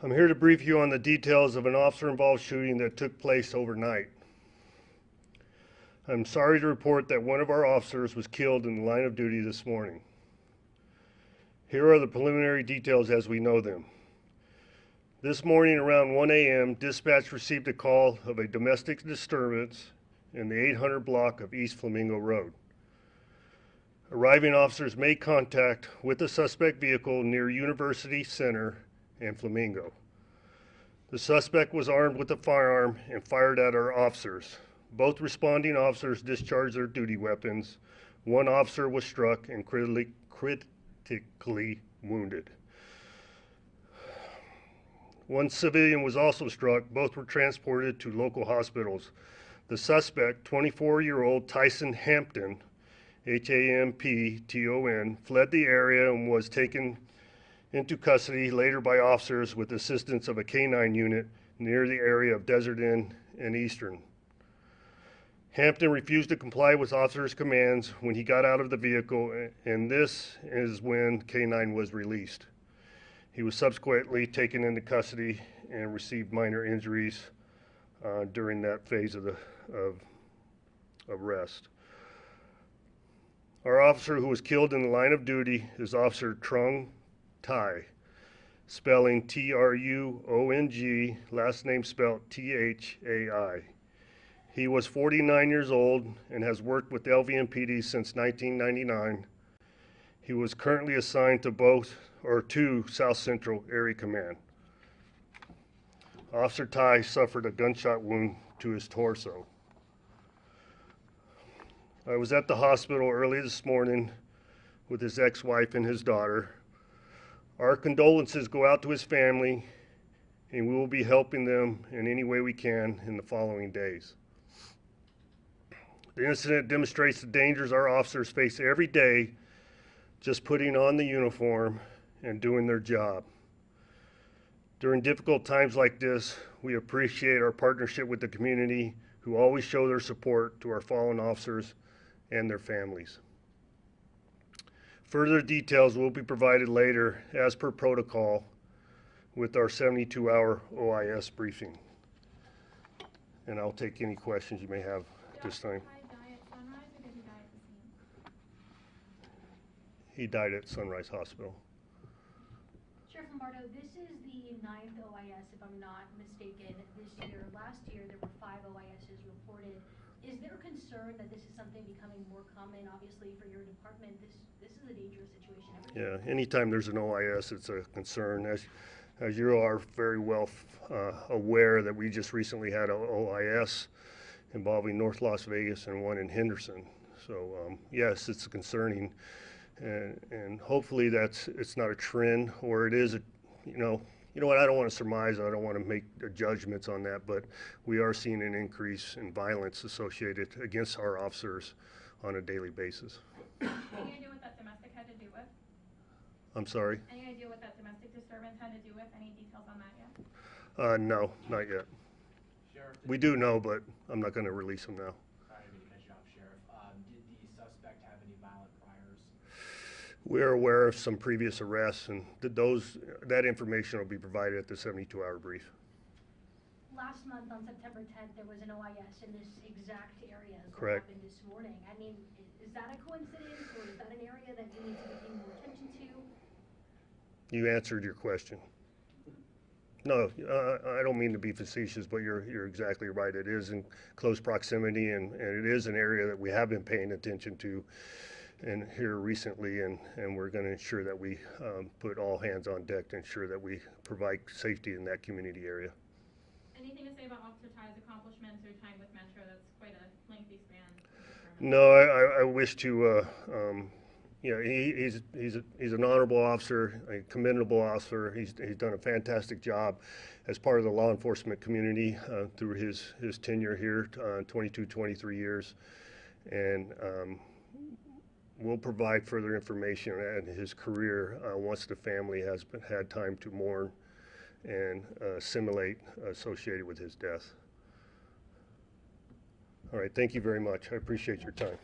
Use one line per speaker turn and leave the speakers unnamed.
I'm here to brief you on the details of an officer-involved shooting that took place overnight. I'm sorry to report that one of our officers was killed in the line of duty this morning. Here are the preliminary details as we know them. This morning around 1 a.m., dispatch received a call of a domestic disturbance in the 800 block of East Flamingo Road. Arriving officers made contact with a suspect vehicle near University Center and Flamingo. The suspect was armed with a firearm and fired at our officers. Both responding officers discharged their duty weapons. One officer was struck and critically wounded. One civilian was also struck. Both were transported to local hospitals. The suspect, 24-year-old Tyson Hampton, Hampton, fled the area and was taken into custody later by officers with assistance of a K-9 unit near the area of Desert Inn and Eastern. Hampton refused to comply with officers' commands when he got out of the vehicle, and this is when K-9 was released. He was subsequently taken into custody and received minor injuries during that phase of arrest. Our officer who was killed in the line of duty is Officer Trung Tai, spelling Truong, last name spelled Thai. He was 49 years old and has worked with LVMPD since 1999. He was currently assigned to South Central Area Command. Officer Tai suffered a gunshot wound to his torso. I was at the hospital early this morning with his ex-wife and his daughter. Our condolences go out to his family, and we will be helping them in any way we can in the following days. The incident demonstrates the dangers our officers face every day just putting on the uniform and doing their job. During difficult times like this, we appreciate our partnership with the community who always show their support to our fallen officers and their families. Further details will be provided later as per protocol with our 72-hour OIS briefing. And I'll take any questions you may have at this time. He died at Sunrise Hospital.
Sheriff Lombardo, this is the 9th OIS, if I'm not mistaken, this year. Last year, there were 5 OISs reported. Is there concern that this is something becoming more common? Obviously, for your department, this is a dangerous situation.
Yeah, anytime there's an OIS, it's a concern. As you are very well aware that we just recently had an OIS involving North Las Vegas and one in Henderson. So yes, it's concerning. And hopefully it's not a trend, or it is you know what, I don't want to surmise, I don't want to make judgments on that, but we are seeing an increase in violence associated against our officers on a daily basis.
Any idea what that domestic had to do with?
I'm sorry?
Any idea what that domestic disturbance had to do with? Any details on that yet?
No, not yet.
Sheriff,
We do know, but I'm not going to release them now.
sorry to cut you off, Sheriff. Did the suspect have any violent priors?
We're aware of some previous arrests, and that information will be provided at the 72-hour brief.
Last month on September 10th, there was an OIS in this exact area as what
Correct.
happened this morning. I mean, is that a coincidence, or is that an area that you need to be paying more attention to?
You answered your question. No, I don't mean to be facetious, but you're exactly right. It is in close proximity, and it is an area that we have been paying attention to and here recently, and we're going to ensure that we put all hands on deck to ensure that we provide safety in that community area.
Anything to say about Officer Ty's accomplishments or time with Metro? That's quite a lengthy span.
No, I wish to. He's an honorable officer, a commendable officer. He's done a fantastic job as part of the law enforcement community through his tenure here, 22, 23 years, and we'll provide further information on his career once the family has had time to mourn and assimilate associated with his death. All right, thank you very much. I appreciate your time.